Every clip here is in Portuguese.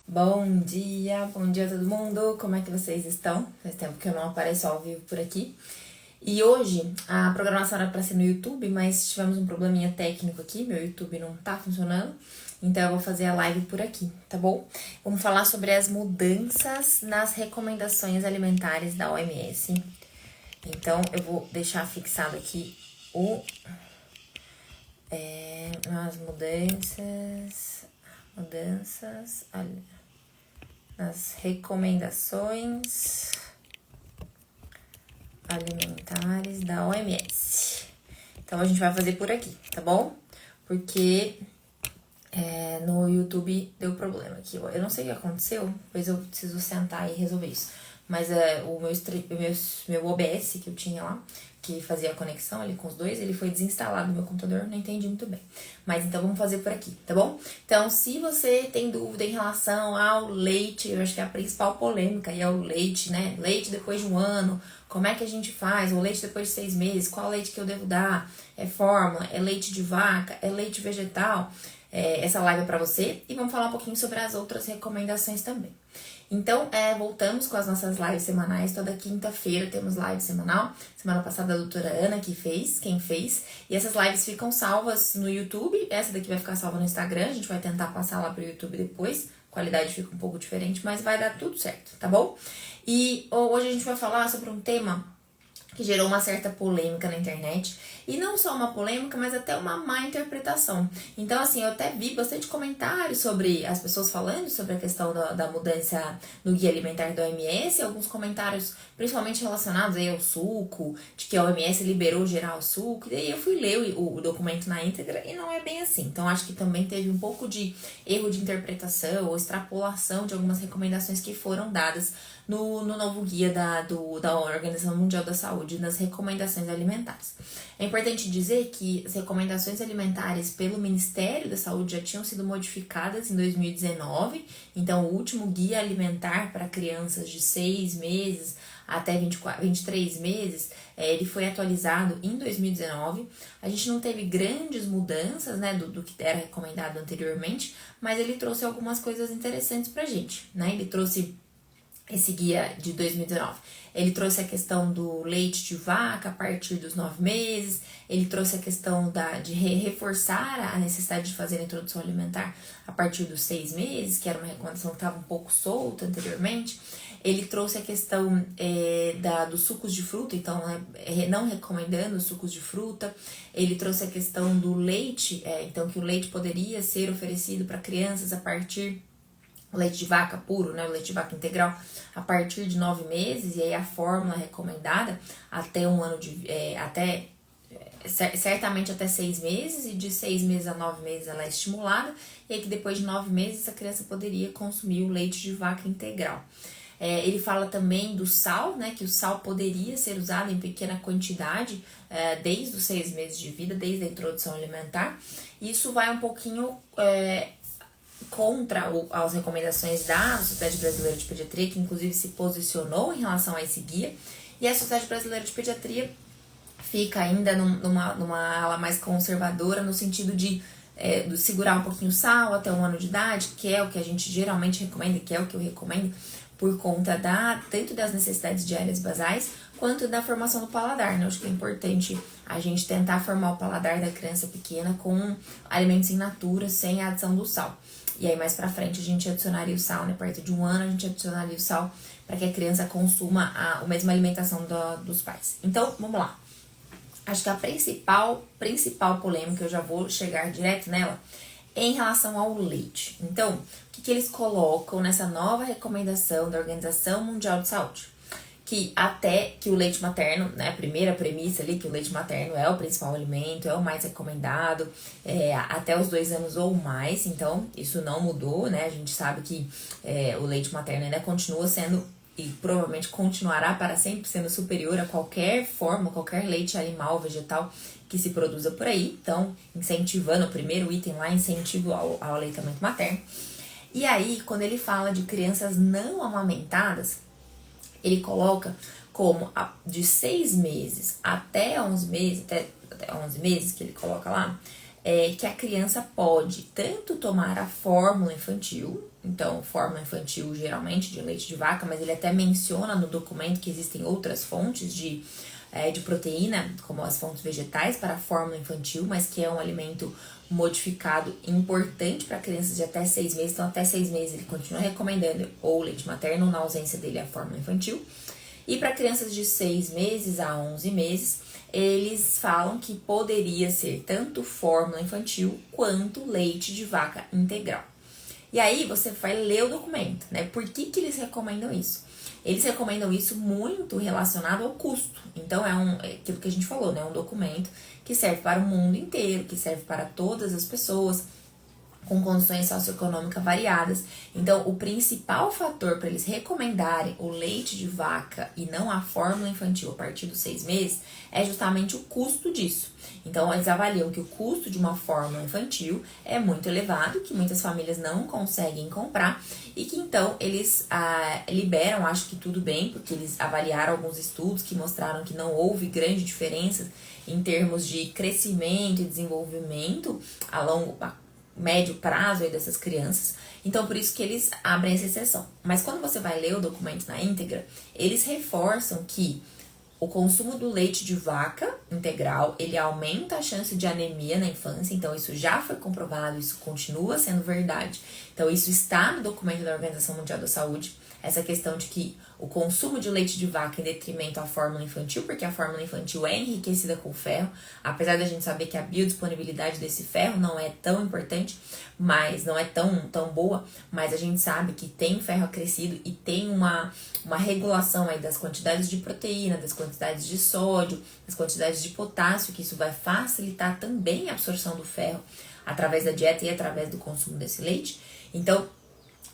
Bom dia a todo mundo, como é que vocês estão? Faz tempo que eu não apareço ao vivo por aqui. E hoje a programação era pra ser no YouTube, mas tivemos um probleminha técnico aqui, meu YouTube não tá funcionando, então eu vou fazer a live por aqui, tá bom? Vamos falar sobre as mudanças nas recomendações alimentares da OMS. Então eu vou deixar fixado aqui as mudanças nas recomendações alimentares da OMS. Então a gente vai fazer por aqui, tá bom? Porque no YouTube deu problema aqui. Eu não sei o que aconteceu, pois eu preciso sentar e resolver isso. Mas meu OBS que eu tinha lá, que fazia a conexão ali com os dois, ele foi desinstalado do meu computador, não entendi muito bem. Mas então vamos fazer por aqui, tá bom? Então, se você tem dúvida em relação ao leite, eu acho que é a principal polêmica aí é o leite, né? Leite depois de um ano, como é que a gente faz? O leite depois de 6 meses, qual leite que eu devo dar? É fórmula? É leite de vaca? É leite vegetal? Essa live é pra você. E vamos falar um pouquinho sobre as outras recomendações também. Então, voltamos com as nossas lives semanais. Toda quinta-feira temos live semanal. Semana passada a doutora Ana quem fez. E essas lives ficam salvas no YouTube. Essa daqui vai ficar salva no Instagram. A gente vai tentar passar lá pro YouTube depois. A qualidade fica um pouco diferente, mas vai dar tudo certo, tá bom? E hoje a gente vai falar sobre um tema que gerou uma certa polêmica na internet. E não só uma polêmica, mas até uma má interpretação. Então, assim, eu até vi bastante comentários sobre as pessoas falando sobre a questão da mudança no guia alimentar da OMS, alguns comentários principalmente relacionados aí ao suco, de que a OMS liberou geral o suco, e daí eu fui ler o documento na íntegra e não é bem assim. Então, acho que também teve um pouco de erro de interpretação ou extrapolação de algumas recomendações que foram dadas no novo guia da Organização Mundial da Saúde nas recomendações alimentares. É importante dizer que as recomendações alimentares pelo Ministério da Saúde já tinham sido modificadas em 2019, então o último guia alimentar para crianças de 6 meses até 23 meses, ele foi atualizado em 2019. A gente não teve grandes mudanças, né, do que era recomendado anteriormente, mas ele trouxe algumas coisas interessantes pra gente, né? Ele trouxe esse guia de 2019. Ele trouxe a questão do leite de vaca a partir dos 9 meses, ele trouxe a questão de reforçar a necessidade de fazer a introdução alimentar a partir dos 6 meses, que era uma recomendação que estava um pouco solta anteriormente. Ele trouxe a questão dos sucos de fruta, então não recomendando os sucos de fruta. Ele trouxe a questão do leite, então que o leite poderia ser oferecido para crianças a partir o leite de vaca puro, né, o leite de vaca integral, a partir de 9 meses, e aí a fórmula recomendada até um ano certamente até 6 meses, e de 6 meses a 9 meses ela é estimulada, e aí que depois de 9 meses a criança poderia consumir o leite de vaca integral. Ele fala também do sal, né, que o sal poderia ser usado em pequena quantidade desde os 6 meses de vida, desde a introdução alimentar. Isso vai um pouquinho contra as recomendações da Sociedade Brasileira de Pediatria, que inclusive se posicionou em relação a esse guia, e a Sociedade Brasileira de Pediatria fica ainda numa ala mais conservadora, no sentido de segurar um pouquinho o sal até 1 ano de idade, que é o que a gente geralmente recomenda, que é o que eu recomendo, por conta tanto das necessidades diárias basais, quanto da formação do paladar, né? Eu acho que é importante a gente tentar formar o paladar da criança pequena com alimentos in natura, sem a adição do sal. E aí mais pra frente a gente adicionaria o sal, né? Perto de 1 ano a gente adicionaria o sal para que a criança consuma a mesma alimentação dos pais. Então, vamos lá. Acho que a principal polêmica, eu já vou chegar direto nela, é em relação ao leite. Então, o que eles colocam nessa nova recomendação da Organização Mundial de Saúde? Que o leite materno, né, a primeira premissa ali, que o leite materno é o principal alimento, é o mais recomendado, até os 2 anos ou mais, então isso não mudou, né, a gente sabe que o leite materno ainda continua sendo, e provavelmente continuará para sempre sendo superior a qualquer forma, qualquer leite animal, vegetal que se produza por aí, então incentivando o primeiro item lá, incentivo ao aleitamento materno. E aí, quando ele fala de crianças não amamentadas, ele coloca como de 6 meses até 11 meses, até 11 meses que ele coloca lá, que a criança pode tanto tomar a fórmula infantil, então fórmula infantil geralmente de leite de vaca, mas ele até menciona no documento que existem outras fontes de proteína, como as fontes vegetais para a fórmula infantil, mas que é um alimento modificado importante para crianças de até 6 meses. Então, até 6 meses ele continua recomendando ou leite materno, na ausência dele a fórmula infantil. E para crianças de 6 meses a 11 meses, eles falam que poderia ser tanto fórmula infantil quanto leite de vaca integral. E aí você vai ler o documento, né? Por que eles recomendam isso? Eles recomendam isso muito relacionado ao custo. Então, é aquilo que a gente falou, né? Um documento que serve para o mundo inteiro, que serve para todas as pessoas com condições socioeconômicas variadas. Então, o principal fator para eles recomendarem o leite de vaca e não a fórmula infantil a partir dos 6 meses é justamente o custo disso. Então, eles avaliam que o custo de uma fórmula infantil é muito elevado, que muitas famílias não conseguem comprar e que então eles liberam, acho que tudo bem, porque eles avaliaram alguns estudos que mostraram que não houve grande diferença em termos de crescimento e desenvolvimento a médio prazo aí dessas crianças. Então, por isso que eles abrem essa exceção. Mas quando você vai ler o documento na íntegra, eles reforçam que o consumo do leite de vaca integral, ele aumenta a chance de anemia na infância. Então, isso já foi comprovado, isso continua sendo verdade. Então, isso está no documento da Organização Mundial da Saúde. Essa questão de que o consumo de leite de vaca em detrimento à fórmula infantil, porque a fórmula infantil é enriquecida com ferro, apesar da gente saber que a biodisponibilidade desse ferro não é tão importante, mas não é tão boa, mas a gente sabe que tem ferro acrescido e tem uma regulação aí das quantidades de proteína, das quantidades de sódio, das quantidades de potássio, que isso vai facilitar também a absorção do ferro através da dieta e através do consumo desse leite. Então,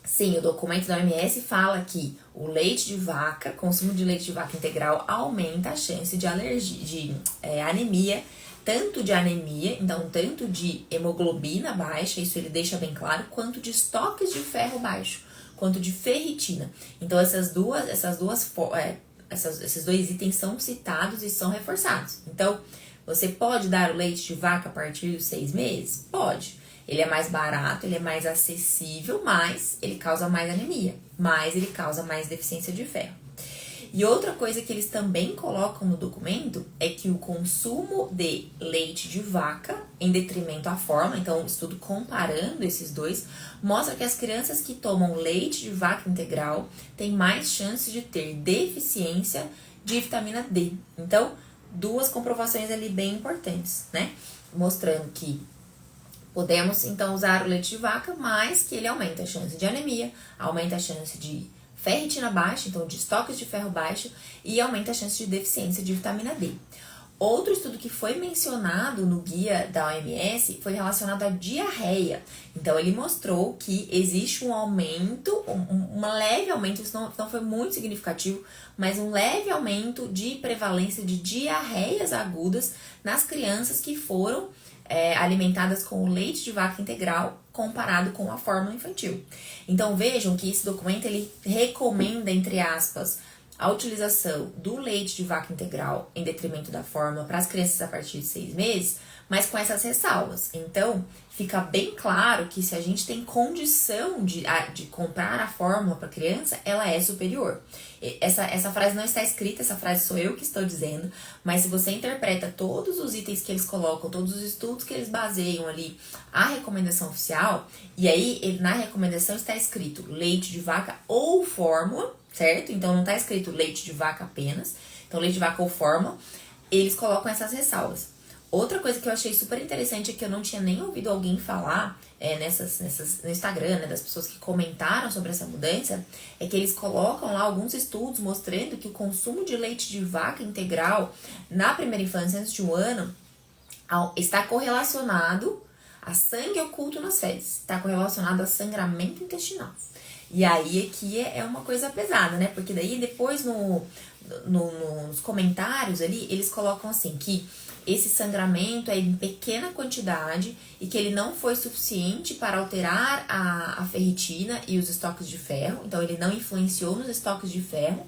sim, o documento da OMS fala que o leite de vaca, consumo de leite de vaca integral, aumenta a chance de anemia, tanto de anemia, então tanto de hemoglobina baixa, isso ele deixa bem claro, quanto de estoques de ferro baixo, quanto de ferritina. Então esses dois itens são citados e são reforçados. Então, você pode dar o leite de vaca a partir dos 6 meses? Pode. Ele é mais barato, ele é mais acessível, mas ele causa mais anemia, mas ele causa mais deficiência de ferro. E outra coisa que eles também colocam no documento é que o consumo de leite de vaca, em detrimento à fórmula, então um estudo comparando esses dois, mostra que as crianças que tomam leite de vaca integral têm mais chances de ter deficiência de vitamina D. Então, duas comprovações ali bem importantes, né? Mostrando que podemos, então, usar o leite de vaca, mas que ele aumenta a chance de anemia, aumenta a chance de ferritina baixa, então de estoques de ferro baixo, e aumenta a chance de deficiência de vitamina D. Outro estudo que foi mencionado no guia da OMS foi relacionado à diarreia. Então, ele mostrou que existe um aumento, um leve aumento, isso não foi muito significativo, mas um leve aumento de prevalência de diarreias agudas nas crianças que foram alimentadas com o leite de vaca integral comparado com a fórmula infantil. Então vejam que esse documento ele recomenda, entre aspas, a utilização do leite de vaca integral em detrimento da fórmula para as crianças a partir de 6 meses, mas com essas ressalvas. Então, fica bem claro que se a gente tem condição de comprar a fórmula para a criança, ela é superior. Essa frase não está escrita, essa frase sou eu que estou dizendo, mas se você interpreta todos os itens que eles colocam, todos os estudos que eles baseiam ali, a recomendação oficial, e aí na recomendação está escrito leite de vaca ou fórmula, certo? Então não está escrito leite de vaca apenas, então leite de vaca ou fórmula, eles colocam essas ressalvas. Outra coisa que eu achei super interessante é que eu não tinha nem ouvido alguém falar no Instagram, né, das pessoas que comentaram sobre essa mudança, é que eles colocam lá alguns estudos mostrando que o consumo de leite de vaca integral na primeira infância, antes de 1 ano, está correlacionado a sangue oculto nas fezes, está correlacionado a sangramento intestinal. E aí aqui é uma coisa pesada, né? Porque daí depois nos comentários ali, eles colocam assim que esse sangramento é em pequena quantidade e que ele não foi suficiente para alterar a ferritina e os estoques de ferro. Então, ele não influenciou nos estoques de ferro.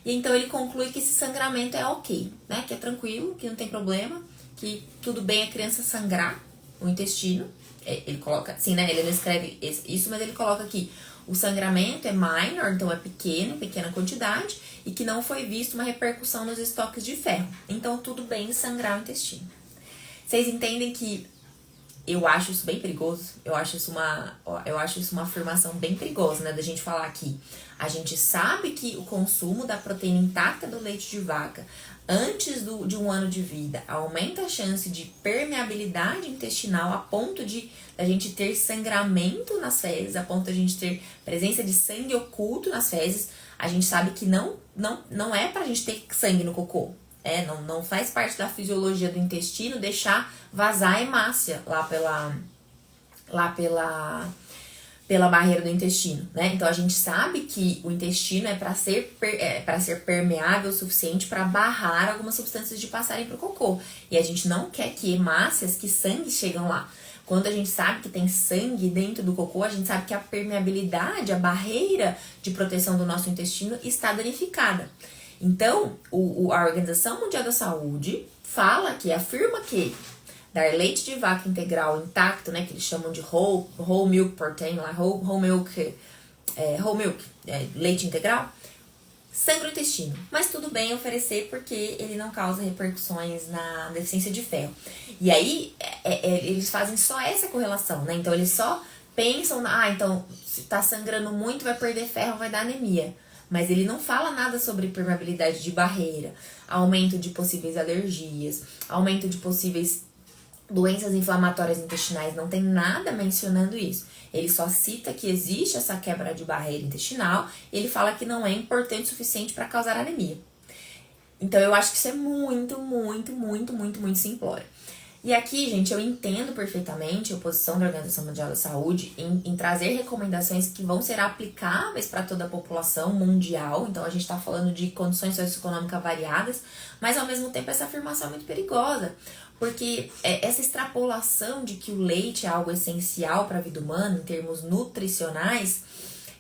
E então, ele conclui que esse sangramento é ok, né? Que é tranquilo, que não tem problema, que tudo bem a criança sangrar o intestino. Ele coloca assim, né? Ele não escreve isso, mas ele coloca aqui o sangramento é minor, então é pequeno, em pequena quantidade, e que não foi visto uma repercussão nos estoques de ferro. Então, tudo bem sangrar o intestino. Vocês entendem que eu acho isso bem perigoso? Eu acho isso uma afirmação bem perigosa, né? Da gente falar aqui. A gente sabe que o consumo da proteína intacta do leite de vaca antes de 1 ano de vida aumenta a chance de permeabilidade intestinal a ponto de a gente ter sangramento nas fezes, a ponto de a gente ter presença de sangue oculto nas fezes. A gente sabe que não é pra gente ter sangue no cocô. Não faz parte da fisiologia do intestino deixar vazar a hemácia pela barreira do intestino, né? Então a gente sabe que o intestino é para ser permeável o suficiente para barrar algumas substâncias de passarem para o cocô. E a gente não quer que hemácias, que sangue chegam lá. Quando a gente sabe que tem sangue dentro do cocô, a gente sabe que a permeabilidade, a barreira de proteção do nosso intestino está danificada. Então, a Organização Mundial da Saúde afirma que dar leite de vaca integral intacto, né, que eles chamam de whole milk protein, whole milk, leite integral, sangra o intestino. Mas tudo bem oferecer porque ele não causa repercussões na deficiência de ferro. E aí, eles fazem só essa correlação, né? Então, eles só pensam, então, se tá sangrando muito, vai perder ferro, vai dar anemia. Mas ele não fala nada sobre permeabilidade de barreira, aumento de possíveis alergias, aumento de possíveis doenças inflamatórias intestinais, não tem nada mencionando isso. Ele só cita que existe essa quebra de barreira intestinal, ele fala que não é importante o suficiente para causar anemia. Então eu acho que isso é muito, muito, muito, muito, muito simplório. E aqui, gente, eu entendo perfeitamente a posição da Organização Mundial da Saúde em trazer recomendações que vão ser aplicáveis para toda a população mundial. Então, a gente está falando de condições socioeconômicas variadas, mas, ao mesmo tempo, essa afirmação é muito perigosa. Porque essa extrapolação de que o leite é algo essencial para a vida humana, em termos nutricionais,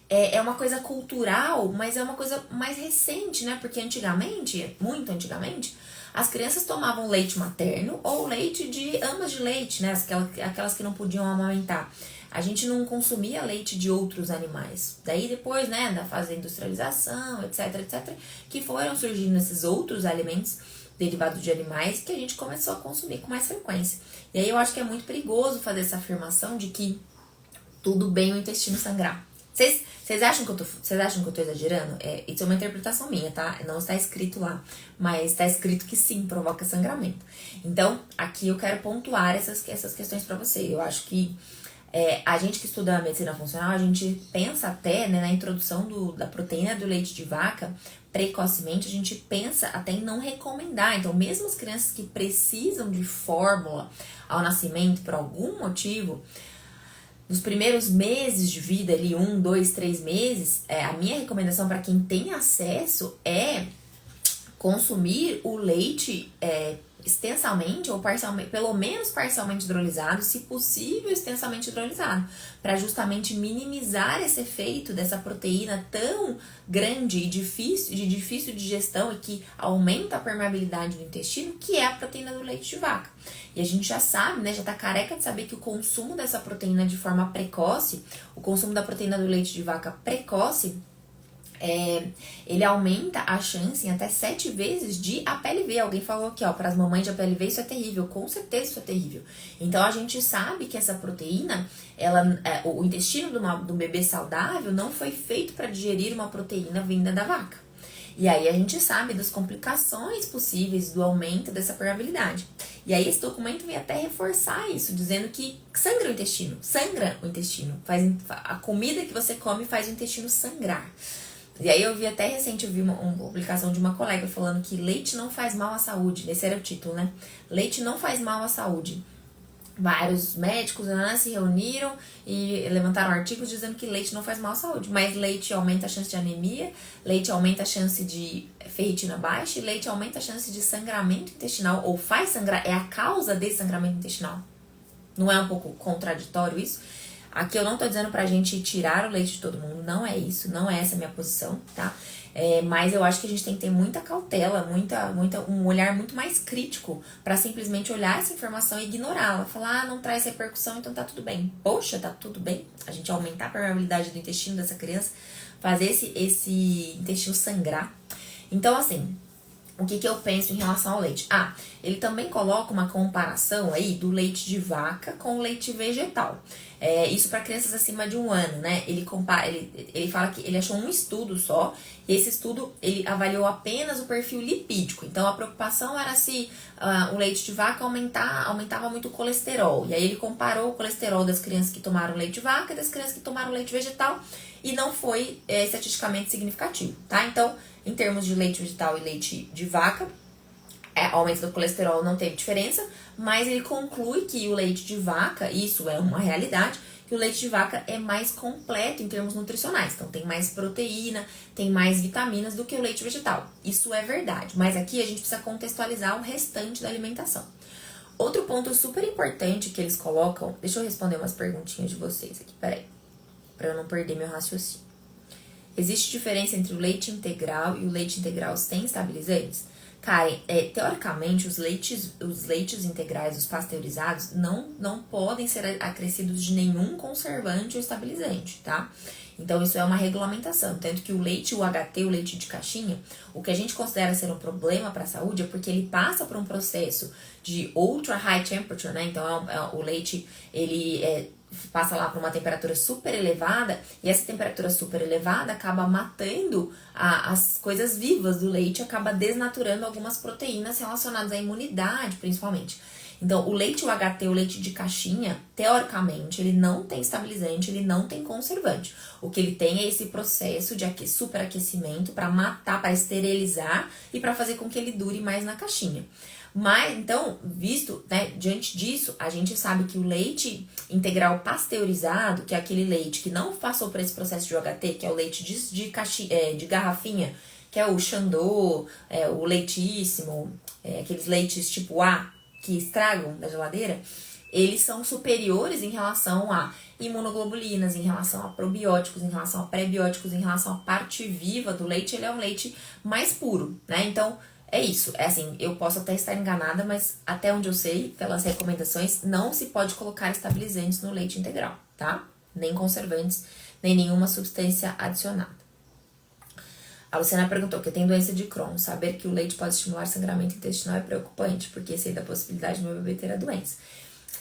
é uma coisa cultural, mas é uma coisa mais recente, né? Porque antigamente, muito antigamente, as crianças tomavam leite materno ou leite de amas de leite, né? Aquelas que não podiam amamentar. A gente não consumia leite de outros animais. Daí depois, né, da fase da industrialização, etc, que foram surgindo esses outros alimentos derivados de animais que a gente começou a consumir com mais frequência. E aí eu acho que é muito perigoso fazer essa afirmação de que tudo bem o intestino sangrar. Vocês acham que eu tô exagerando? Isso é uma interpretação minha, tá? Não está escrito lá, mas está escrito que sim, provoca sangramento. Então, aqui eu quero pontuar essas questões para você. Eu acho que a gente que estuda a medicina funcional, a gente pensa até, né, na introdução da proteína do leite de vaca, precocemente, a gente pensa até em não recomendar. Então, mesmo as crianças que precisam de fórmula ao nascimento por algum motivo, nos primeiros meses de vida, ali 1, 2, 3 meses, a minha recomendação para quem tem acesso é consumir o leite extensamente ou parcialmente, pelo menos parcialmente hidrolisado, se possível extensamente hidrolisado, para justamente minimizar esse efeito dessa proteína tão grande e de difícil digestão e que aumenta a permeabilidade do intestino, que é a proteína do leite de vaca. E a gente já sabe, né, já tá careca de saber que o consumo dessa proteína de forma precoce, o consumo da proteína do leite de vaca precoce, ele aumenta a chance em até 7 vezes de APLV. Alguém falou aqui, para as mamães de APLV isso é terrível. Com certeza isso é terrível. Então a gente sabe que essa proteína, o intestino do bebê saudável não foi feito para digerir uma proteína vinda da vaca. E aí a gente sabe das complicações possíveis do aumento dessa permeabilidade. E aí esse documento vem até reforçar isso, dizendo que sangra o intestino. A comida que você come faz o intestino sangrar. E aí eu vi uma publicação de uma colega falando que leite não faz mal à saúde. Esse era o título, né? Leite não faz mal à saúde. Vários médicos se reuniram e levantaram artigos dizendo que leite não faz mal à saúde. Mas leite aumenta a chance de anemia, leite aumenta a chance de ferritina baixa e leite aumenta a chance de sangramento intestinal, ou faz sangrar, é a causa desse sangramento intestinal. Não é um pouco contraditório isso? Aqui eu não tô dizendo pra gente tirar o leite de todo mundo, não é isso, não é essa a minha posição, tá? Mas eu acho que a gente tem que ter muita cautela, um olhar muito mais crítico pra simplesmente olhar essa informação e ignorá-la. Falar, não traz repercussão, então tá tudo bem. Poxa, tá tudo bem? A gente aumentar a permeabilidade do intestino dessa criança, fazer esse intestino sangrar. Então, assim, o que eu penso em relação ao leite? Ele também coloca uma comparação aí do leite de vaca com o leite vegetal. Isso para crianças acima de 1 ano, né? Ele fala que ele achou um estudo só, e esse estudo ele avaliou apenas o perfil lipídico. Então a preocupação era se o leite de vaca aumentava muito o colesterol. E aí ele comparou o colesterol das crianças que tomaram leite de vaca e das crianças que tomaram leite vegetal, e não foi estatisticamente significativo, tá? Então, em termos de leite vegetal e leite de vaca, aumento do colesterol não teve diferença, mas ele conclui que o leite de vaca, isso é uma realidade, que o leite de vaca é mais completo em termos nutricionais. Então, tem mais proteína, tem mais vitaminas do que o leite vegetal. Isso é verdade, mas aqui a gente precisa contextualizar o restante da alimentação. Outro ponto super importante que eles colocam, deixa eu responder umas perguntinhas de vocês aqui, peraí, para eu não perder meu raciocínio. Existe diferença entre o leite integral e o leite integral sem estabilizantes? Karen, teoricamente, os leites integrais, os pasteurizados, não podem ser acrescidos de nenhum conservante ou estabilizante, tá? Então, isso é uma regulamentação. Tanto que o leite UHT, o leite de caixinha, o que a gente considera ser um problema para a saúde é porque ele passa por um processo de ultra high temperature, né? Então, o leite, ele passa lá para uma temperatura super elevada, e essa temperatura super elevada acaba matando as coisas vivas do leite, acaba desnaturando algumas proteínas relacionadas à imunidade, principalmente. Então, o leite UHT, o leite de caixinha, teoricamente, ele não tem estabilizante, ele não tem conservante. O que ele tem é esse processo de superaquecimento para matar, para esterilizar e para fazer com que ele dure mais na caixinha. Mas, então, diante disso, a gente sabe que o leite integral pasteurizado, que é aquele leite que não passou por esse processo de UHT, que é o leite de garrafinha, que é o Xandô, o Leitíssimo, aqueles leites tipo A, que estragam da geladeira, eles são superiores em relação a imunoglobulinas, em relação a probióticos, em relação a pré-bióticos, em relação à parte viva do leite, ele é um leite mais puro, né? Então, é isso, assim, eu posso até estar enganada, mas até onde eu sei, pelas recomendações, não se pode colocar estabilizantes no leite integral, tá? Nem conservantes, nem nenhuma substância adicionada. A Luciana perguntou que tem doença de Crohn. Saber que o leite pode estimular sangramento intestinal é preocupante, porque sei da possibilidade de meu bebê ter a doença.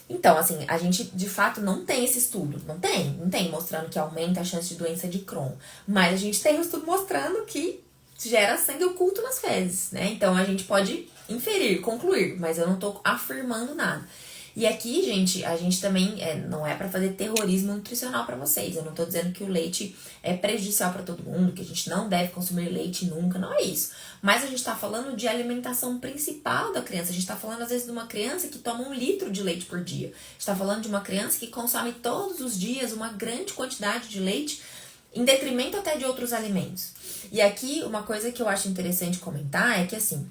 Então, assim, a gente de fato não tem esse estudo. Não tem mostrando que aumenta a chance de doença de Crohn. Mas a gente tem um estudo mostrando que gera sangue oculto nas fezes, né? Então a gente pode inferir, concluir, mas eu não tô afirmando nada. E aqui, gente, a gente também não é pra fazer terrorismo nutricional pra vocês. Eu não tô dizendo que o leite é prejudicial pra todo mundo, que a gente não deve consumir leite nunca, não é isso. Mas a gente tá falando de alimentação principal da criança. A gente tá falando, às vezes, de uma criança que toma 1 litro de leite por dia. A gente tá falando de uma criança que consome todos os dias uma grande quantidade de leite, em detrimento até de outros alimentos. E aqui, uma coisa que eu acho interessante comentar é que, assim,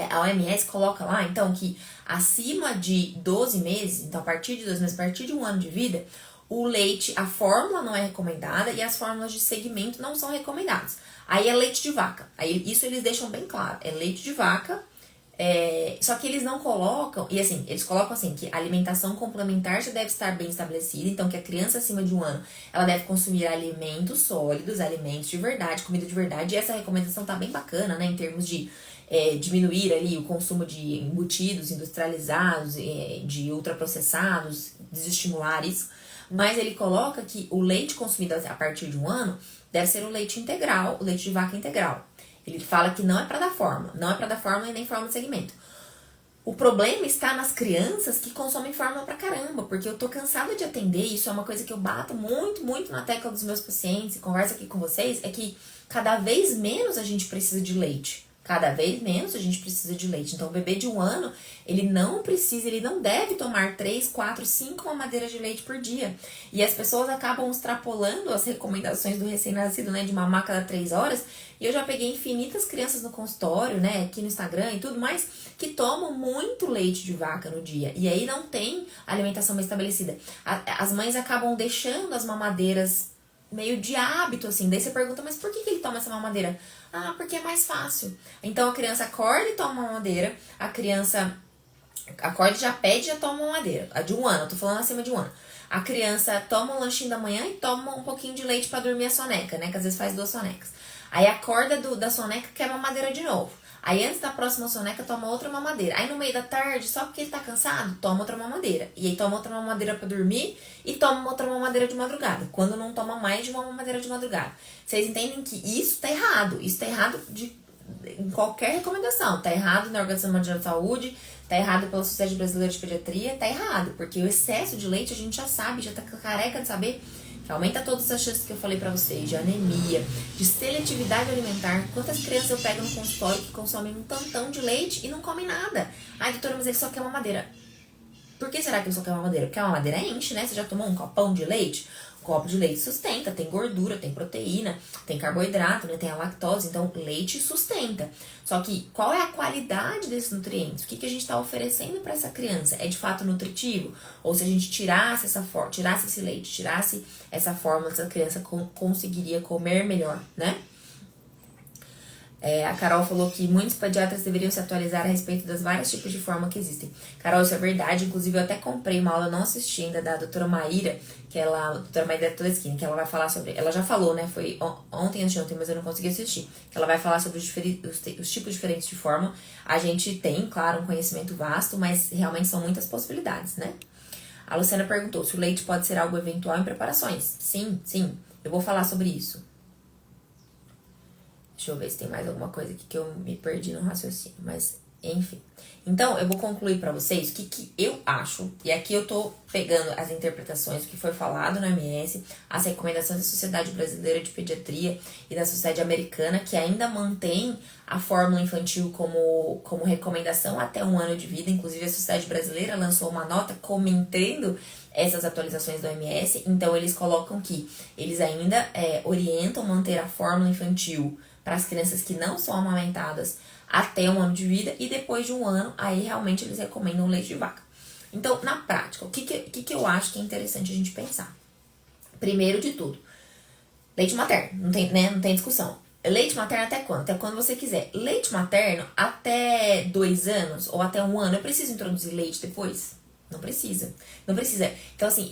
a OMS coloca lá, então, que acima de 12 meses, então a partir de 12 meses, a partir de 1 ano de vida, o leite, a fórmula não é recomendada e as fórmulas de segmento não são recomendadas. Aí é leite de vaca, aí isso eles deixam bem claro, é leite de vaca, só que eles não colocam, e assim, eles colocam assim, que a alimentação complementar já deve estar bem estabelecida, então que a criança acima de 1 ano, ela deve consumir alimentos sólidos, alimentos de verdade, comida de verdade, e essa recomendação tá bem bacana, né, em termos de diminuir ali o consumo de embutidos industrializados, de ultraprocessados, desestimular isso. Mas ele coloca que o leite consumido a partir de 1 ano deve ser o leite integral, o leite de vaca integral. Ele fala que não é para dar fórmula, não é para dar fórmula e nem fórmula de segmento. O problema está nas crianças que consomem fórmula pra caramba, porque eu tô cansada de atender, isso é uma coisa que eu bato muito, muito na tecla dos meus pacientes e converso aqui com vocês, é que cada vez menos a gente precisa de leite. Cada vez menos a gente precisa de leite. Então, o bebê de 1 ano, ele não deve tomar 3, 4, 5 mamadeiras de leite por dia. E as pessoas acabam extrapolando as recomendações do recém-nascido, né, de mamar cada 3 horas. E eu já peguei infinitas crianças no consultório, né, aqui no Instagram e tudo mais, que tomam muito leite de vaca no dia. E aí não tem alimentação bem estabelecida. As mães acabam deixando as mamadeiras meio de hábito, assim. Daí você pergunta, mas por que ele toma essa mamadeira? Ah, porque é mais fácil. Então a criança acorda e toma uma mamadeira, a criança acorda e já pede e já toma uma mamadeira. A de 1 ano, eu tô falando acima de 1 ano. A criança toma um lanchinho da manhã e toma um pouquinho de leite pra dormir a soneca, né? Que às vezes faz 2 sonecas. Aí acorda da soneca, quer mamadeira de novo. Aí antes da próxima soneca, toma outra mamadeira. Aí no meio da tarde, só porque ele tá cansado, toma outra mamadeira. E aí toma outra mamadeira pra dormir e toma outra mamadeira de madrugada. Quando não toma mais de uma mamadeira de madrugada. Vocês entendem que isso tá errado. Isso tá errado em qualquer recomendação. Tá errado na Organização Mundial de Saúde, tá errado pela Sociedade Brasileira de Pediatria, tá errado. Porque o excesso de leite a gente já sabe, já tá careca de saber que aumenta todas as chances que eu falei pra vocês, de anemia, de seletividade alimentar. Quantas crianças eu pego no consultório que consomem um tantão de leite e não comem nada? Ai, doutora, mas ele só quer mamadeira. Por que será que ele só quer mamadeira? Porque a mamadeira enche, né? Você já tomou um copão de leite? Um copo de leite sustenta, tem gordura, tem proteína, tem carboidrato, né? Tem a lactose, então leite sustenta. Só que qual é a qualidade desses nutrientes? O que a gente está oferecendo para essa criança? É de fato nutritivo? Ou se a gente tirasse esse leite, tirasse essa fórmula, essa criança conseguiria comer melhor, né? A Carol falou que muitos pediatras deveriam se atualizar a respeito das vários tipos de fórmula que existem. Carol, isso é verdade. Inclusive, eu até comprei uma aula, eu não assisti ainda, da doutora Maíra, a doutora Maíra Toleschini, que ela vai falar sobre... Ela já falou, né? Foi ontem, antes de ontem, mas eu não consegui assistir. Que ela vai falar sobre os tipos diferentes de fórmula. A gente tem, claro, um conhecimento vasto, mas realmente são muitas possibilidades, né? A Luciana perguntou se o leite pode ser algo eventual em preparações. Sim, sim. Eu vou falar sobre isso. Deixa eu ver se tem mais alguma coisa aqui que eu me perdi no raciocínio, mas enfim. Então, eu vou concluir pra vocês o que eu acho, e aqui eu tô pegando as interpretações que foi falado na OMS, as recomendações da Sociedade Brasileira de Pediatria e da Sociedade Americana, que ainda mantém a fórmula infantil como recomendação até 1 ano de vida. Inclusive, a Sociedade Brasileira lançou uma nota comentando essas atualizações da OMS, então eles colocam que eles ainda orientam manter a fórmula infantil para as crianças que não são amamentadas até 1 ano de vida, e depois de 1 ano, aí realmente eles recomendam leite de vaca. Então, na prática, o que eu acho que é interessante a gente pensar? Primeiro de tudo, leite materno, não tem discussão. Leite materno até quando? Até quando você quiser. Leite materno até 2 anos ou até 1 ano, eu preciso introduzir leite depois? Não precisa. Não precisa. Então, assim,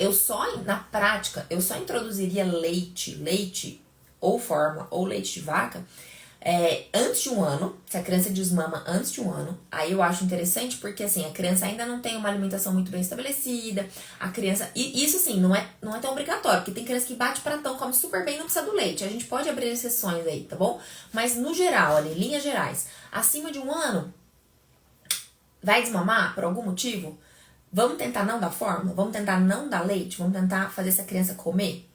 na prática, eu só introduziria leite ou fórmula ou leite de vaca antes de 1 ano, se a criança desmama antes de 1 ano. Aí eu acho interessante porque, assim, a criança ainda não tem uma alimentação muito bem estabelecida, a criança... E isso, assim, não é tão obrigatório, porque tem criança que bate pratão, come super bem e não precisa do leite. A gente pode abrir exceções aí, tá bom? Mas, no geral, ali, linhas gerais, acima de 1 ano, vai desmamar por algum motivo? Vamos tentar não dar fórmula? Vamos tentar não dar leite? Vamos tentar fazer essa criança comer?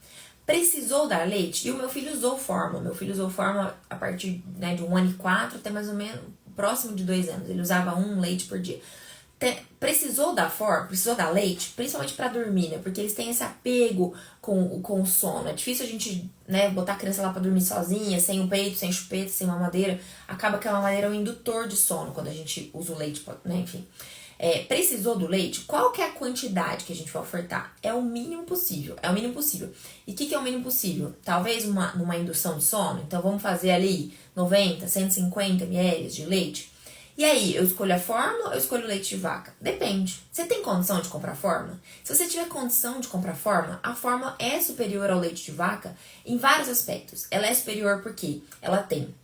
Precisou dar leite? E o meu filho usou fórmula. Meu filho usou fórmula a partir, né, de 1 ano e 4 até mais ou menos próximo de 2 anos. Ele usava 1 leite por dia. Precisou dar fórmula? Precisou dar leite? Principalmente para dormir, né? Porque eles têm esse apego com o sono. É difícil a gente, né, botar a criança lá para dormir sozinha, sem o peito, sem chupeta, sem mamadeira. Acaba que a mamadeira é um indutor de sono quando a gente usa o leite, né? Enfim. Precisou do leite? Qual que é a quantidade que a gente vai ofertar? É o mínimo possível. É o mínimo possível. E o que é o mínimo possível? Talvez numa indução de sono. Então, vamos fazer ali 90, 150 ml de leite. E aí, eu escolho a fórmula ou eu escolho o leite de vaca? Depende. Você tem condição de comprar fórmula? Se você tiver condição de comprar fórmula, a fórmula é superior ao leite de vaca em vários aspectos. Ela é superior porque ela tem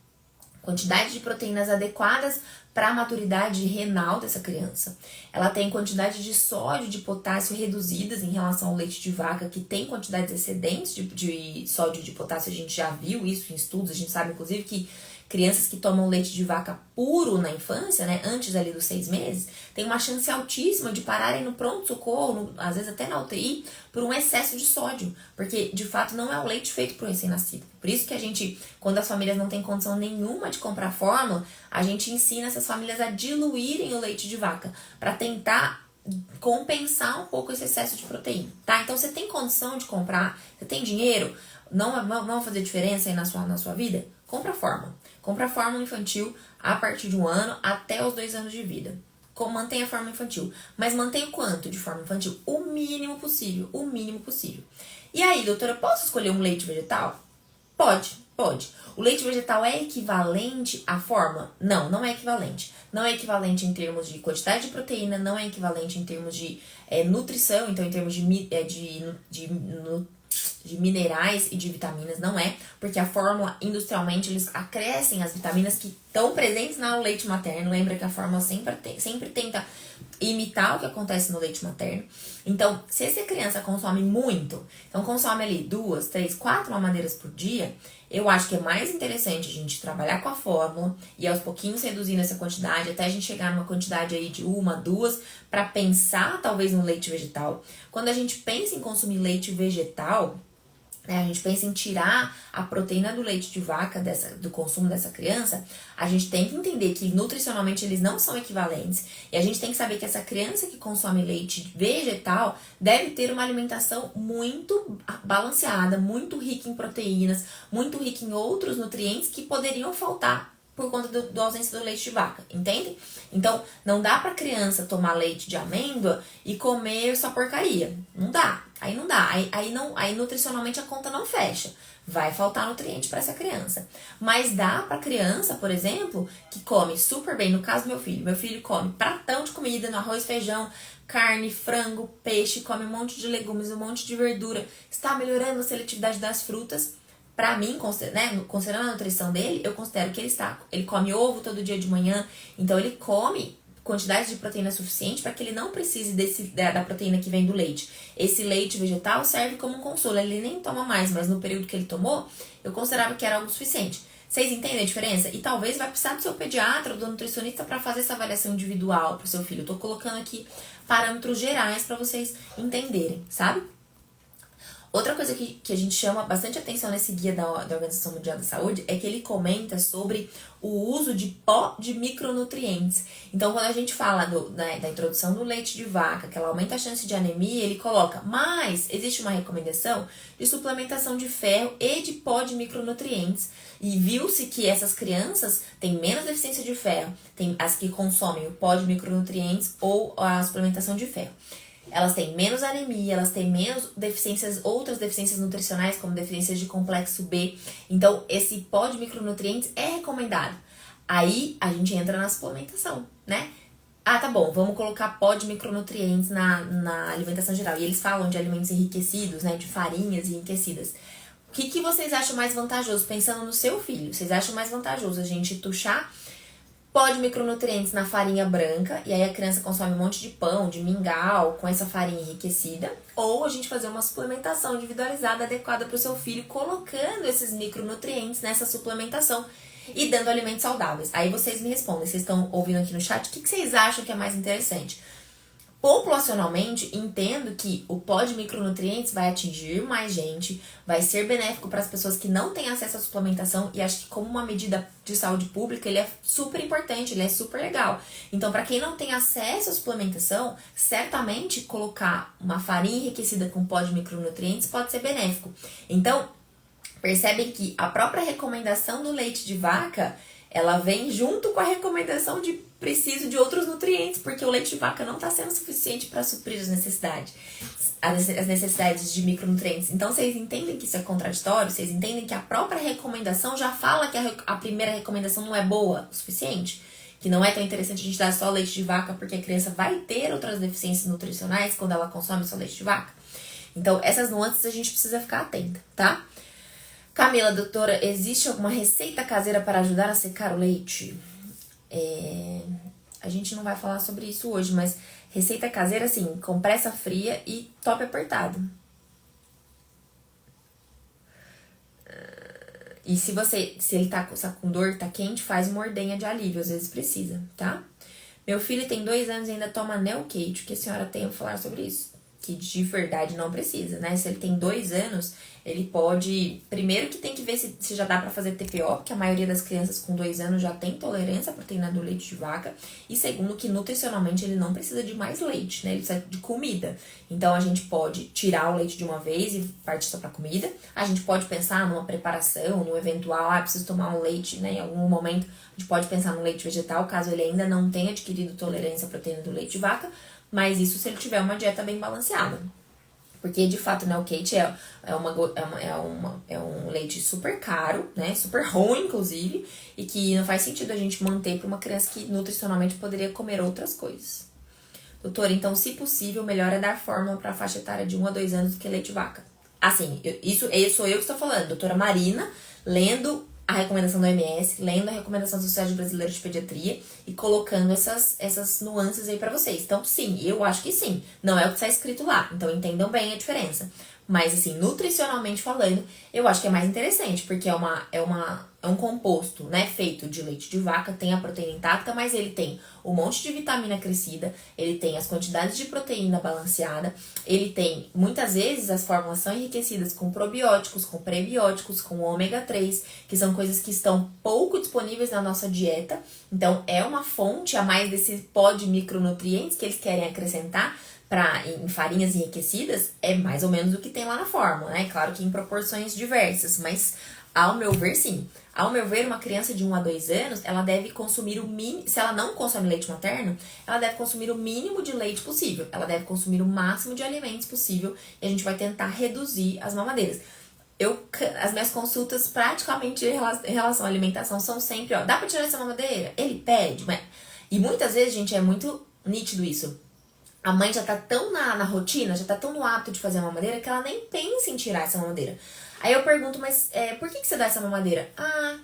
quantidade de proteínas adequadas para a maturidade renal dessa criança. Ela tem quantidade de sódio e de potássio reduzidas em relação ao leite de vaca, que tem quantidades excedentes de sódio e de potássio. A gente já viu isso em estudos, a gente sabe inclusive que crianças que tomam leite de vaca puro na infância, né, antes ali dos 6 meses, tem uma chance altíssima de pararem no pronto-socorro, às vezes até na UTI, por um excesso de sódio, porque de fato não é o leite feito para o recém-nascido. Por isso que a gente, quando as famílias não têm condição nenhuma de comprar fórmula, a gente ensina essas famílias a diluírem o leite de vaca, para tentar compensar um pouco esse excesso de proteína, tá? Então você tem condição de comprar, você tem dinheiro, não vai fazer diferença aí na sua vida? Compra fórmula. Compra fórmula infantil a partir de 1 ano até os 2 anos de vida. Mantenha a fórmula infantil. Mas mantenha o quanto de fórmula infantil? O mínimo possível. O mínimo possível. E aí, doutora, posso escolher um leite vegetal? Pode. O leite vegetal é equivalente à fórmula? Não, não é equivalente. Não é equivalente em termos de quantidade de proteína, não é equivalente em termos de nutrição, então em termos de minerais e de vitaminas, não é, porque a fórmula, industrialmente, eles acrescem as vitaminas que estão presentes no leite materno. Lembra que a fórmula sempre tenta imitar o que acontece no leite materno. Então, se essa criança consome muito, então consome ali 2, 3, 4 mamadeiras por dia, eu acho que é mais interessante a gente trabalhar com a fórmula e aos pouquinhos reduzindo essa quantidade, até a gente chegar numa quantidade aí de 1, 2, para pensar talvez no leite vegetal. Quando a gente pensa em consumir leite vegetal, a gente pensa em tirar a proteína do leite de vaca do consumo dessa criança, a gente tem que entender que nutricionalmente eles não são equivalentes e a gente tem que saber que essa criança que consome leite vegetal deve ter uma alimentação muito balanceada, muito rica em proteínas, muito rica em outros nutrientes que poderiam faltar por conta da ausência do leite de vaca, entende? Então, não dá pra criança tomar leite de amêndoa e comer essa porcaria. Não dá. Aí não dá. Aí nutricionalmente a conta não fecha. Vai faltar nutriente para essa criança. Mas dá pra criança, por exemplo, que come super bem. No caso do meu filho. Meu filho come pratão de comida, no arroz, feijão, carne, frango, peixe, come um monte de legumes, um monte de verdura. Está melhorando a seletividade das frutas. Pra mim, considerando a nutrição dele, eu considero que ele come ovo todo dia de manhã, então ele come quantidade de proteína suficiente para que ele não precise da proteína que vem do leite. Esse leite vegetal serve como um consolo, ele nem toma mais, mas no período que ele tomou, eu considerava que era algo suficiente. Vocês entendem a diferença? E talvez vai precisar do seu pediatra ou do nutricionista para fazer essa avaliação individual pro seu filho. Eu tô colocando aqui parâmetros gerais para vocês entenderem, sabe? Outra coisa que a gente chama bastante atenção nesse guia da Organização Mundial da Saúde é que ele comenta sobre o uso de pó de micronutrientes. Então, quando a gente fala da introdução do leite de vaca, que ela aumenta a chance de anemia, ele coloca, mas existe uma recomendação de suplementação de ferro e de pó de micronutrientes. E viu-se que essas crianças têm menos deficiência de ferro, tem as que consomem o pó de micronutrientes ou a suplementação de ferro. Elas têm menos anemia, elas têm menos outras deficiências nutricionais, como deficiências de complexo B. Então, esse pó de micronutrientes é recomendado. Aí, a gente entra na suplementação, né? Ah, tá bom, vamos colocar pó de micronutrientes na alimentação geral. E eles falam de alimentos enriquecidos, né? De farinhas enriquecidas. O que vocês acham mais vantajoso? Pensando no seu filho, vocês acham mais vantajoso a gente tuchar pó de micronutrientes na farinha branca, e aí a criança consome um monte de pão, de mingau, com essa farinha enriquecida, ou a gente fazer uma suplementação individualizada adequada para o seu filho, colocando esses micronutrientes nessa suplementação e dando alimentos saudáveis. Aí vocês me respondem, vocês estão ouvindo aqui no chat, o que vocês acham que é mais interessante? Populacionalmente, entendo que o pó de micronutrientes vai atingir mais gente, vai ser benéfico para as pessoas que não têm acesso à suplementação, e acho que como uma medida de saúde pública, ele é super importante, ele é super legal. Então, para quem não tem acesso à suplementação, certamente colocar uma farinha enriquecida com pó de micronutrientes pode ser benéfico. Então, percebem que a própria recomendação do leite de vaca, ela vem junto com a recomendação de preciso de outros nutrientes, porque o leite de vaca não está sendo suficiente para suprir as necessidades de micronutrientes. Então, vocês entendem que isso é contraditório? Vocês entendem que a própria recomendação já fala que a primeira recomendação não é boa o suficiente? Que não é tão interessante a gente dar só leite de vaca, porque a criança vai ter outras deficiências nutricionais quando ela consome só leite de vaca? Então, essas nuances a gente precisa ficar atenta, tá? Camila, doutora, existe alguma receita caseira para ajudar a secar o leite? A gente não vai falar sobre isso hoje, mas receita caseira, assim, compressa fria e top apertado. E se ele tá com dor, tá quente, faz uma ordenha de alívio, às vezes precisa, tá? Meu filho tem 2 anos e ainda toma Neocate. O que a senhora tem a falar sobre isso? Que de verdade não precisa, né? Se ele tem 2 anos, ele pode... Primeiro que tem que ver se já dá pra fazer TPO, porque a maioria das crianças com 2 anos já tem tolerância à proteína do leite de vaca. E segundo que nutricionalmente ele não precisa de mais leite, né? Ele precisa de comida. Então a gente pode tirar o leite de uma vez e partir só pra comida. A gente pode pensar numa preparação, num eventual, preciso tomar um leite, né? Em algum momento a gente pode pensar no leite vegetal, caso ele ainda não tenha adquirido tolerância à proteína do leite de vaca. Mas isso se ele tiver uma dieta bem balanceada. Porque, de fato, né, o Kate é um leite super caro, né? Super ruim, inclusive. E que não faz sentido a gente manter para uma criança que nutricionalmente poderia comer outras coisas. Doutora, então, se possível, melhor é dar fórmula para a faixa etária de 1 a 2 anos do que leite de vaca. Assim, isso sou eu que estou falando. Doutora Marina, lendo a recomendação da OMS, lendo a recomendação da Sociedade Brasileira de Pediatria e colocando essas nuances aí pra vocês. Então, sim, eu acho que sim. Não é o que está escrito lá. Então, entendam bem a diferença. Mas, assim, nutricionalmente falando, eu acho que é mais interessante, porque é um composto, né, feito de leite de vaca, tem a proteína intacta, mas ele tem um monte de vitamina crescida, ele tem as quantidades de proteína balanceada, ele tem, muitas vezes, as fórmulas são enriquecidas com probióticos, com prebióticos, com ômega 3, que são coisas que estão pouco disponíveis na nossa dieta. Então, é uma fonte a mais desse pó de micronutrientes que eles querem acrescentar em farinhas enriquecidas, é mais ou menos o que tem lá na fórmula, né? Claro que em proporções diversas, mas ao meu ver, sim. Ao meu ver, uma criança de 1 a 2 anos, ela deve consumir o mínimo... Se ela não consome leite materno, ela deve consumir o mínimo de leite possível. Ela deve consumir o máximo de alimentos possível e a gente vai tentar reduzir as mamadeiras. As minhas consultas praticamente em relação à alimentação são sempre, ó, dá pra tirar essa mamadeira? Ele pede, mas... E muitas vezes, gente, é muito nítido isso. A mãe já tá tão na rotina, já tá tão no hábito de fazer a mamadeira que ela nem pensa em tirar essa mamadeira. Aí eu pergunto, mas por que você dá essa mamadeira? Ah,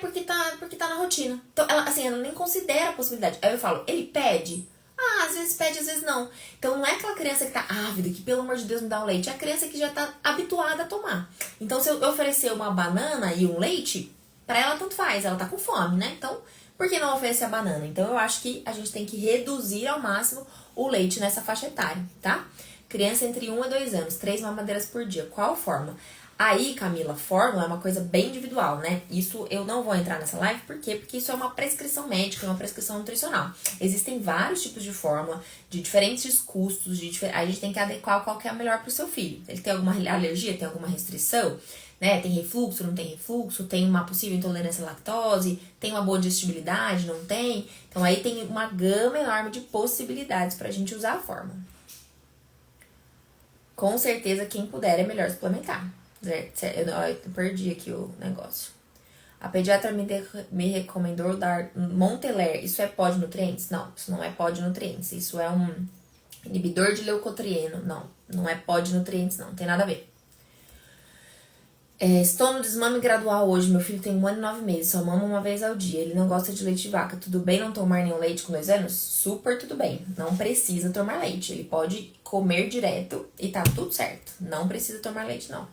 porque tá na rotina. Então, ela nem considera a possibilidade. Aí eu falo, ele pede? Ah, às vezes pede, às vezes não. Então não é aquela criança que tá ávida, que pelo amor de Deus me dá um leite. É a criança que já tá habituada a tomar. Então se eu oferecer uma banana e um leite, pra ela tanto faz, ela tá com fome, né? Então, por que não oferecer a banana? Então eu acho que a gente tem que reduzir ao máximo o leite nessa faixa etária, tá? Criança entre 1 a 2 anos, 3 mamadeiras por dia. Qual forma? Aí, Camila, fórmula é uma coisa bem individual, né? Isso eu não vou entrar nessa live, por quê? Porque isso é uma prescrição médica, é uma prescrição nutricional. Existem vários tipos de fórmula, de diferentes custos, a gente tem que adequar qual que é a melhor pro seu filho. Ele tem alguma alergia, tem alguma restrição, né? Tem refluxo, não tem refluxo, tem uma possível intolerância à lactose, tem uma boa digestibilidade, não tem? Então aí tem uma gama enorme de possibilidades pra gente usar a Com certeza, quem puder é melhor suplementar. Eu perdi aqui o negócio. A pediatra me recomendou dar Monteler. Isso é pó de nutrientes? Não, isso não é pó de nutrientes. Isso é um inibidor de leucotrieno. Não é pó de nutrientes, não. Tem nada a ver. Estou no desmame gradual hoje. Meu filho tem 1 ano e 9 meses. Só mama uma vez ao dia. Ele não gosta de leite de vaca. Tudo bem não tomar nenhum leite com 2 anos? Super tudo bem. Não precisa tomar leite. Ele pode comer direto e tá tudo certo. Não precisa tomar leite, não.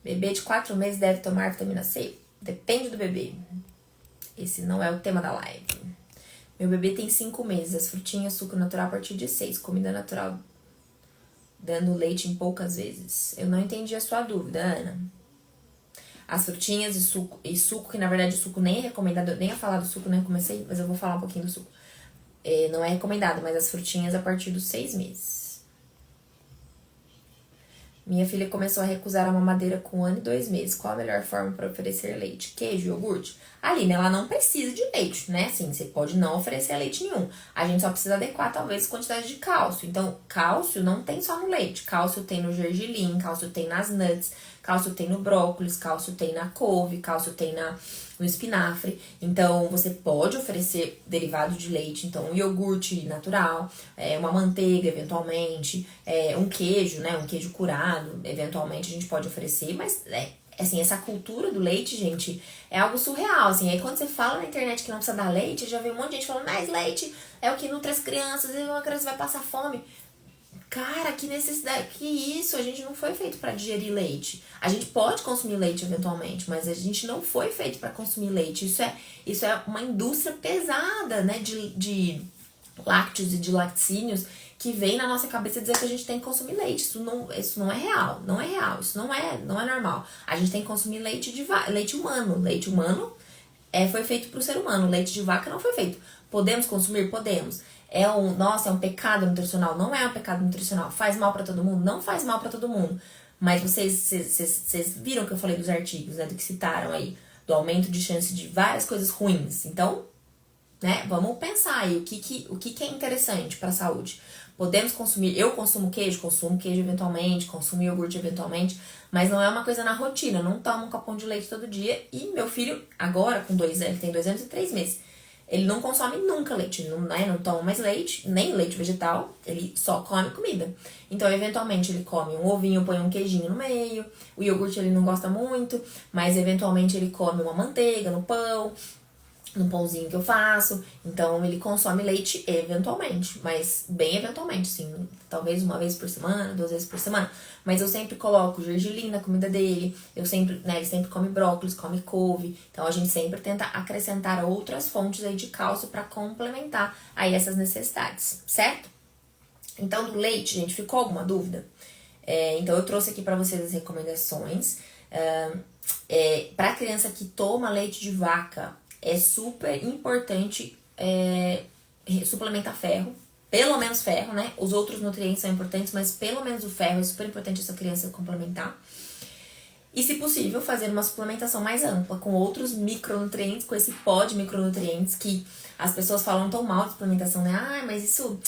Bebê de 4 meses deve tomar vitamina C? Depende do bebê. Esse não é o tema da live. Meu bebê tem 5 meses. As frutinhas, suco natural a partir de 6. Comida natural dando leite em poucas vezes. Eu não entendi a sua dúvida, Ana. As frutinhas e suco, que na verdade o suco nem é recomendado. Eu nem ia falar do suco, nem comecei, mas eu vou falar um pouquinho do suco. Não é recomendado, mas as frutinhas a partir dos 6 meses. Minha filha começou a recusar a mamadeira com 1 ano e 2 meses. Qual a melhor forma para oferecer leite? Queijo, iogurte? Aline, ela não precisa de leite, né? Assim, você pode não oferecer leite nenhum. A gente só precisa adequar, talvez, a quantidade de cálcio. Então, cálcio não tem só no leite. Cálcio tem no gergelim, cálcio tem nas nuts, cálcio tem no brócolis, cálcio tem na couve, cálcio tem no espinafre. Então, você pode oferecer derivado de leite. Então, um iogurte natural, uma manteiga, eventualmente, um queijo, né? Um queijo curado, eventualmente a gente pode oferecer, mas assim, essa cultura do leite, gente, é algo surreal, assim. Aí quando você fala na internet que não precisa dar leite, já vê um monte de gente falando, mas leite é o que nutre as crianças, e uma criança vai passar fome. Cara, que necessidade, que isso? A gente não foi feito para digerir leite. A gente pode consumir leite eventualmente, mas a gente não foi feito para consumir leite. Isso é uma indústria pesada, né, de lácteos e de laticínios que vem na nossa cabeça dizer que a gente tem que consumir leite. Isso não é real, não é real, isso não é normal. A gente tem que consumir leite humano. Leite humano foi feito para o ser humano, leite de vaca não foi feito. Podemos consumir? Podemos. Nossa, é um pecado nutricional? Não é um pecado nutricional. Faz mal para todo mundo? Não faz mal para todo mundo. Mas vocês viram que eu falei dos artigos, né, do que citaram aí, do aumento de chance de várias coisas ruins. Então, né, vamos pensar aí o que é interessante para a saúde. Podemos consumir, eu consumo queijo eventualmente, consumo iogurte eventualmente, mas não é uma coisa na rotina, eu não tomo um copão de leite todo dia. E meu filho, agora com 2 anos, ele tem 2 anos e 3 meses, ele não consome nunca leite, não toma mais leite, nem leite vegetal, ele só come comida. Então, eventualmente, ele come um ovinho, põe um queijinho no meio, o iogurte ele não gosta muito, mas eventualmente ele come uma manteiga no pão, no pãozinho que eu faço. Então ele consome leite eventualmente, mas bem eventualmente, sim, talvez uma vez por semana, 2 vezes por semana. Mas eu sempre coloco gergelim na comida dele, ele sempre come brócolis, come couve. Então a gente sempre tenta acrescentar outras fontes aí de cálcio para complementar aí essas necessidades, certo? Então do leite, gente, ficou alguma dúvida? Então eu trouxe aqui para vocês as recomendações. Para criança que toma leite de vaca, é super importante suplementar ferro, pelo menos ferro, né? Os outros nutrientes são importantes, mas pelo menos o ferro é super importante essa criança complementar. E, se possível, fazer uma suplementação mais ampla, com outros micronutrientes, com esse pó de micronutrientes que as pessoas falam tão mal de suplementação, né? Ah, mas isso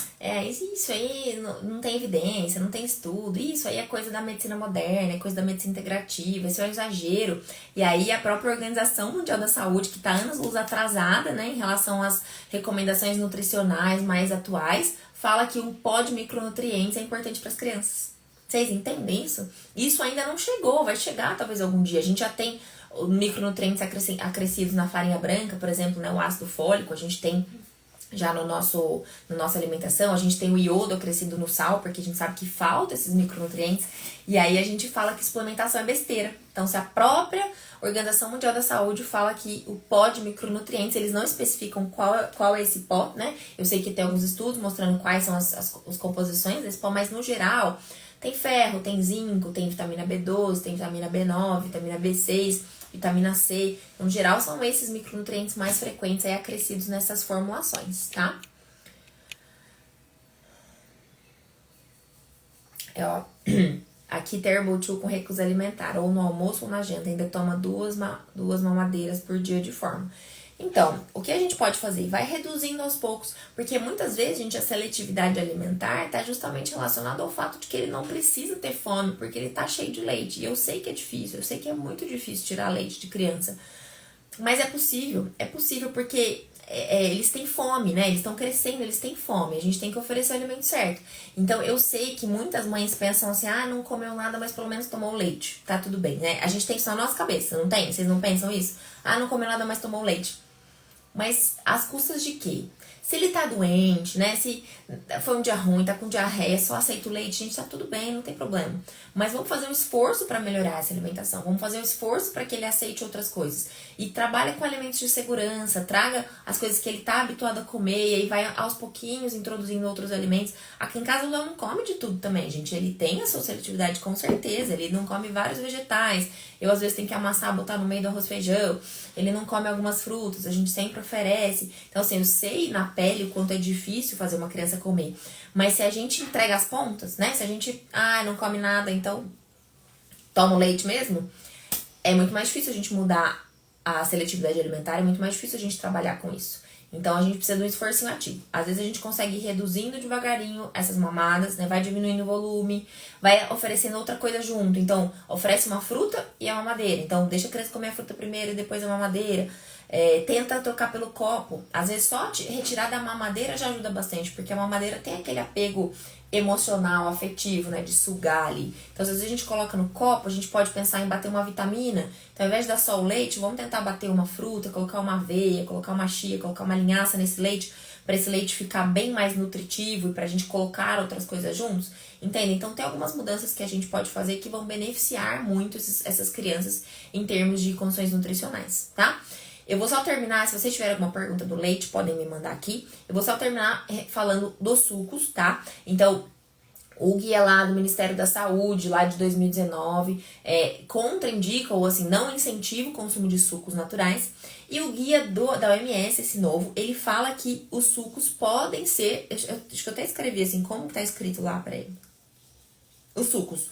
aí não tem evidência, não tem estudo, isso aí é coisa da medicina moderna, é coisa da medicina integrativa, isso é um exagero. E aí a própria Organização Mundial da Saúde, que está anos-luz atrasada, né, em relação às recomendações nutricionais mais atuais, fala que o pó de micronutrientes é importante para as crianças. Vocês entendem isso? Isso ainda não chegou, vai chegar talvez algum dia. A gente já tem micronutrientes acrescidos na farinha branca, por exemplo, né, o ácido fólico, a gente tem já na nossa alimentação, a gente tem o iodo acrescido no sal, porque a gente sabe que falta esses micronutrientes, e aí a gente fala que suplementação é besteira. Então, se a própria Organização Mundial da Saúde fala que o pó de micronutrientes, eles não especificam qual é esse pó, né? Eu sei que tem alguns estudos mostrando quais são as composições desse pó, mas no geral tem ferro, tem zinco, tem vitamina B12, tem vitamina B9, vitamina B6, vitamina C. Então, no geral, são esses micronutrientes mais frequentes aí acrescidos nessas formulações, tá? Aqui Terrible 2 com recusa alimentar, ou no almoço ou na janta, ainda toma duas mamadeiras por dia de forma. Então, o que a gente pode fazer? Vai reduzindo aos poucos, porque muitas vezes, gente, a seletividade alimentar está justamente relacionada ao fato de que ele não precisa ter fome, porque ele tá cheio de leite. E eu sei que é difícil, eu sei que é muito difícil tirar leite de criança. Mas é possível porque eles têm fome, né? Eles estão crescendo, eles têm fome. A gente tem que oferecer o alimento certo. Então, eu sei que muitas mães pensam assim, não comeu nada, mas pelo menos tomou leite. Tá tudo bem, né? A gente tem isso na nossa cabeça, não tem? Vocês não pensam isso? Não comeu nada, mas tomou leite. Mas às custas de quê? Se ele tá doente, né? Se foi um dia ruim, tá com diarreia, só aceita o leite, gente, tá tudo bem, não tem problema. Mas vamos fazer um esforço para melhorar essa alimentação. Vamos fazer um esforço para que ele aceite outras coisas. E trabalhe com alimentos de segurança, traga as coisas que ele tá habituado a comer, e aí vai aos pouquinhos introduzindo outros alimentos. Aqui em casa o Léo não come de tudo também, gente. Ele tem a sua seletividade, com certeza. Ele não come vários vegetais. Eu, às vezes, tenho que amassar, botar no meio do arroz e feijão. Ele não come algumas frutas, a gente sempre oferece. Então, assim, eu sei na pele o quanto é difícil fazer uma criança comer. Mas se a gente entrega as pontas, né? Se a gente, não come nada, então toma o leite mesmo, é muito mais difícil a gente mudar a seletividade alimentar, é muito mais difícil a gente trabalhar com isso. Então, a gente precisa de um esforço ativo. Às vezes, a gente consegue ir reduzindo devagarinho essas mamadas, né? Vai diminuindo o volume, vai oferecendo outra coisa junto. Então, oferece uma fruta e a mamadeira. Então, deixa a criança comer a fruta primeiro e depois a mamadeira. Tenta trocar pelo copo. Às vezes, só retirar da mamadeira já ajuda bastante, porque a mamadeira tem aquele apego emocional, afetivo, né, de sugar ali. Então, às vezes a gente coloca no copo, a gente pode pensar em bater uma vitamina. Então, ao invés de dar só o leite, vamos tentar bater uma fruta, colocar uma aveia, colocar uma chia, colocar uma linhaça nesse leite, para esse leite ficar bem mais nutritivo e pra gente colocar outras coisas juntos. Entende? Então, tem algumas mudanças que a gente pode fazer que vão beneficiar muito essas crianças em termos de condições nutricionais, tá? Eu vou só terminar, se vocês tiverem alguma pergunta do leite, podem me mandar aqui. Eu vou só terminar falando dos sucos, tá? Então, o guia lá do Ministério da Saúde, lá de 2019, contraindica ou assim, não incentiva o consumo de sucos naturais. E o guia da OMS, esse novo, ele fala que os sucos podem ser... Acho que eu até escrevi assim, como tá escrito lá pra ele? Os sucos.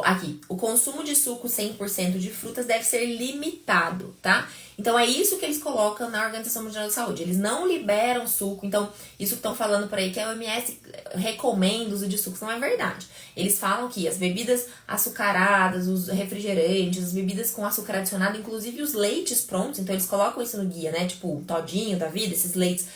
Aqui, o consumo de suco 100% de frutas deve ser limitado, tá? Então, é isso que eles colocam na Organização Mundial da Saúde. Eles não liberam suco. Então, isso que estão falando por aí, que a OMS recomenda o uso de sucos, não é verdade. Eles falam que as bebidas açucaradas, os refrigerantes, as bebidas com açúcar adicionado, inclusive os leites prontos, então eles colocam isso no guia, né? Tipo, o todinho da vida, esses leites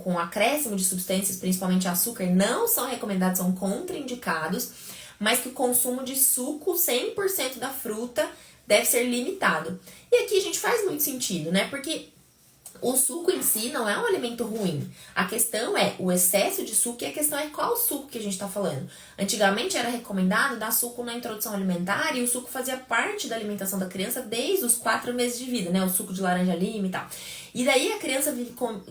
com acréscimo de substâncias, principalmente açúcar, não são recomendados, são contraindicados, mas que o consumo de suco 100% da fruta deve ser limitado. E aqui, gente, faz muito sentido, né? Porque o suco em si não é um alimento ruim. A questão é o excesso de suco e a questão é qual suco que a gente tá falando. Antigamente era recomendado dar suco na introdução alimentar e o suco fazia parte da alimentação da criança desde os 4 meses de vida, né? O suco de laranja lima e tal. E daí a criança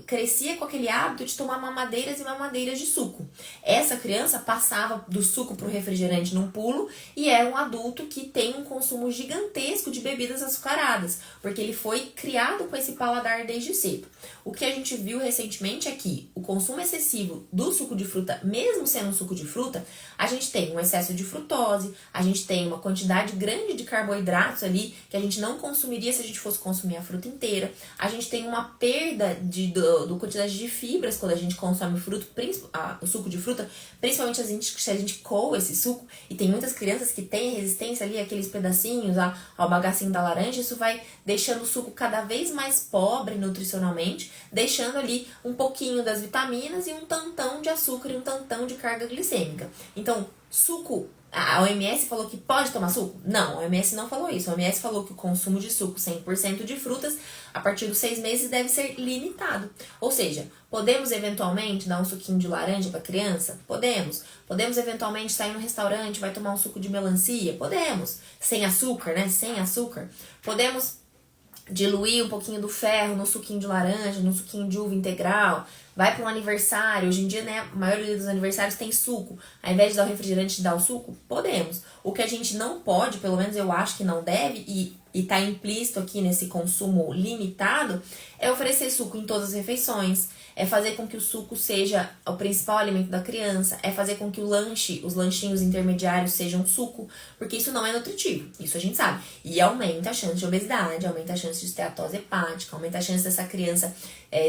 crescia com aquele hábito de tomar mamadeiras e mamadeiras de suco. Essa criança passava do suco pro refrigerante num pulo e era um adulto que tem um consumo gigantesco de bebidas açucaradas, porque ele foi criado com esse paladar desde cedo. O que a gente viu recentemente é que o consumo excessivo do suco de fruta, mesmo sendo um suco de fruta, a gente tem um excesso de frutose, a gente tem uma quantidade grande de carboidratos ali que a gente não consumiria se a gente fosse consumir a fruta inteira. A gente tem uma perda do quantidade de fibras quando a gente consome o suco de fruta, principalmente se a gente coa esse suco, e tem muitas crianças que têm resistência ali, aqueles pedacinhos ao bagacinho da laranja, isso vai deixando o suco cada vez mais pobre nutricionalmente, deixando ali um pouquinho das vitaminas e um tantão de açúcar e um tantão de carga glicêmica. Então, suco, a OMS falou que pode tomar suco? Não, a OMS não falou isso. A OMS falou que o consumo de suco 100% de frutas, a partir dos 6 meses, deve ser limitado. Ou seja, podemos eventualmente dar um suquinho de laranja para criança? Podemos. Podemos eventualmente sair no restaurante, vai tomar um suco de melancia? Podemos. Sem açúcar, né? Sem açúcar. Podemos diluir um pouquinho do ferro no suquinho de laranja, no suquinho de uva integral. Vai para um aniversário, hoje em dia, né, a maioria dos aniversários tem suco. Ao invés de dar o refrigerante, dar o suco? Podemos. O que a gente não pode, pelo menos eu acho que não deve, e tá implícito aqui nesse consumo limitado, é oferecer suco em todas as refeições, é fazer com que o suco seja o principal alimento da criança, é fazer com que os lanchinhos intermediários sejam suco, porque isso não é nutritivo, isso a gente sabe. E aumenta a chance de obesidade, aumenta a chance de esteatose hepática, aumenta a chance dessa criança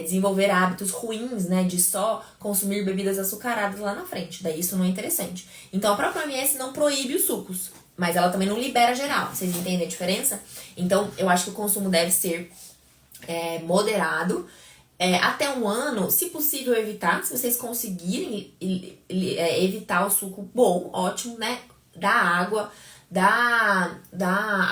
desenvolver hábitos ruins, né, de só consumir bebidas açucaradas lá na frente. Daí isso não é interessante. Então a própria OMS não proíbe os sucos, mas ela também não libera geral. Vocês entendem a diferença? Então eu acho que o consumo deve ser moderado. Até 1 ano, se possível evitar, se vocês conseguirem evitar o suco, bom, ótimo, né? Da água, dá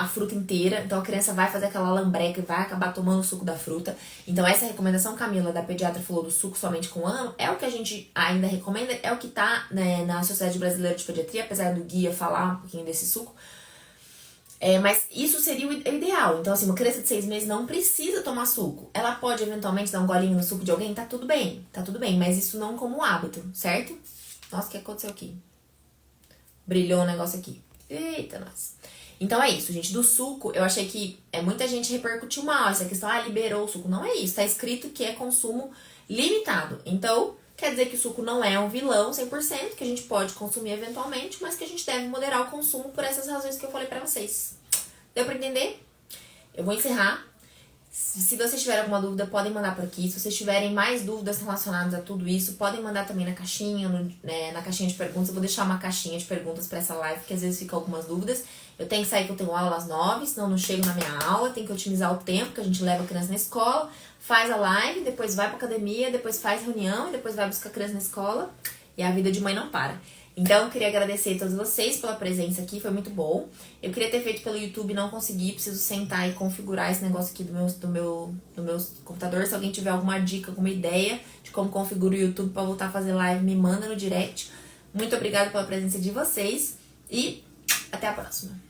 a fruta inteira, então a criança vai fazer aquela lambreca e vai acabar tomando o suco da fruta. Então essa recomendação, Camila, da pediatra, falou do suco somente com 1 ano, é o que a gente ainda recomenda, é o que tá, né, na Sociedade Brasileira de Pediatria, apesar do guia falar um pouquinho desse suco. Mas isso seria o ideal. Então, assim, uma criança de 6 meses não precisa tomar suco. Ela pode, eventualmente, dar um golinho no suco de alguém, tá tudo bem, mas isso não como hábito, certo? Nossa, o que aconteceu aqui? Brilhou um negócio aqui. Eita, nossa. Então é isso, gente. Do suco, eu achei que muita gente repercutiu mal essa questão, liberou o suco. Não é isso, tá escrito que é consumo limitado. Então, quer dizer que o suco não é um vilão 100%, que a gente pode consumir eventualmente, mas que a gente deve moderar o consumo por essas razões que eu falei pra vocês. Deu pra entender? Eu vou encerrar. Se vocês tiverem alguma dúvida, podem mandar por aqui. Se vocês tiverem mais dúvidas relacionadas a tudo isso, podem mandar também na caixinha, na caixinha de perguntas. Eu vou deixar uma caixinha de perguntas pra essa live, porque às vezes ficam algumas dúvidas. Eu tenho que sair que eu tenho aula às 9, senão eu não chego na minha aula. Tem que otimizar o tempo que a gente leva a criança na escola, faz a live, depois vai pra academia, depois faz reunião, e depois vai buscar a criança na escola. E a vida de mãe não para. Então, eu queria agradecer a todos vocês pela presença aqui, foi muito bom. Eu queria ter feito pelo YouTube, não consegui, preciso sentar e configurar esse negócio aqui do meu computador. Se alguém tiver alguma dica, alguma ideia de como configura o YouTube para voltar a fazer live, me manda no direct. Muito obrigada pela presença de vocês e até a próxima.